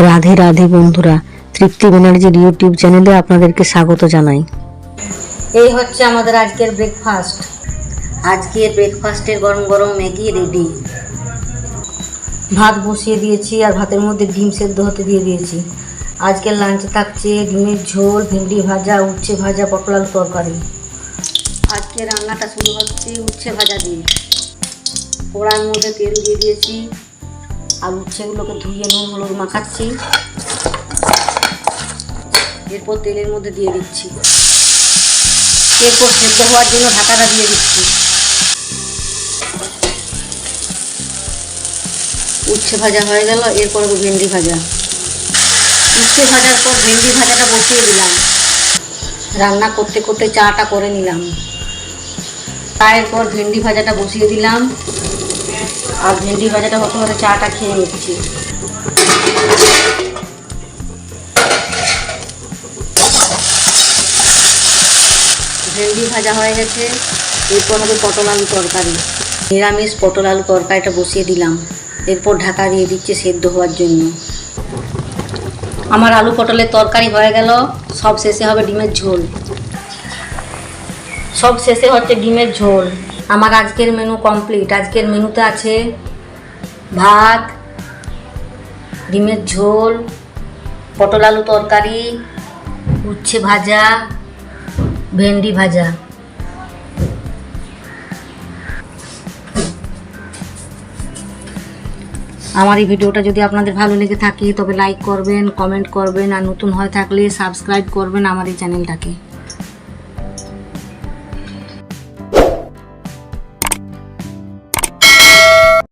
রাধে রাধে বন্ধুরা, তৃপ্তি ব্যানার্জির ইউটিউব চ্যানেলে আপনাদেরকে স্বাগত জানাই। এই হচ্ছে আমাদের আজকের ব্রেকফাস্ট। আজকের ব্রেকফাস্টের গরম গরম ম্যাগি রেডি। ভাত বসিয়ে দিয়েছি আর ভাতের মধ্যে ডিম সেদ্ধ হতে দিয়ে দিয়েছি। আজকের লাঞ্চে থাকছে ডিমের ঝোল, ভেন্ডি ভাজা, উচ্ছে ভাজা, পটল আলু তরকারি। আজকে রান্নাটা শুরু হচ্ছে উচ্ছে ভাজা দিয়ে। কড়ার মধ্যে তেল দিয়ে দিয়েছি আর উচ্ছেগুলোকে ধুয়ে নুন হলুদ মাখাচ্ছি। এরপর তেলের মধ্যে দিয়ে দিচ্ছি। এরপর সেদ্ধ হওয়ার জন্য ঢাকাটা দিয়ে দিচ্ছি। উচ্ছে ভাজা হয়ে গেল, এরপর ভেন্ডি ভাজা। উচ্ছে ভাজার পর ভেন্ডি ভাজাটা বসিয়ে দিলাম। রান্না করতে করতে চাটা করে নিলাম। চায়ের পর ভেন্ডি ভাজাটা বসিয়ে দিলাম আর ভেন্ডি ভাজাটা হতে হতে চাটা খেয়ে নিচ্ছি। ভেন্ডি ভাজা হয়ে গেছে, এরপর হবে পটল আলু তরকারি। নিরামিষ পটল আলু তরকারিটা বসিয়ে দিলাম। এরপর ঢাকা দিয়ে দিচ্ছি সেদ্ধ হওয়ার জন্য। আমার আলু পটলের তরকারি হয়ে গেল। সব শেষে হবে ডিমের ঝোল। সব শেষে হচ্ছে ডিমের ঝোল। আমার আজকের মেনু কমপ্লিট। আজকের মেনুতে আছে ভাত, ডিমের ঝোল, পটল আলু তরকারি, উচ্ছে ভাজা, ভেন্ডি ভাজা। আমার এই ভিডিওটা যদি আপনাদের ভালো লেগে থাকে তবে লাইক করবেন, কমেন্ট করবেন আর নতুন হয়ে থাকলে সাবস্ক্রাইব করবেন আমার এই চ্যানেলটাকে।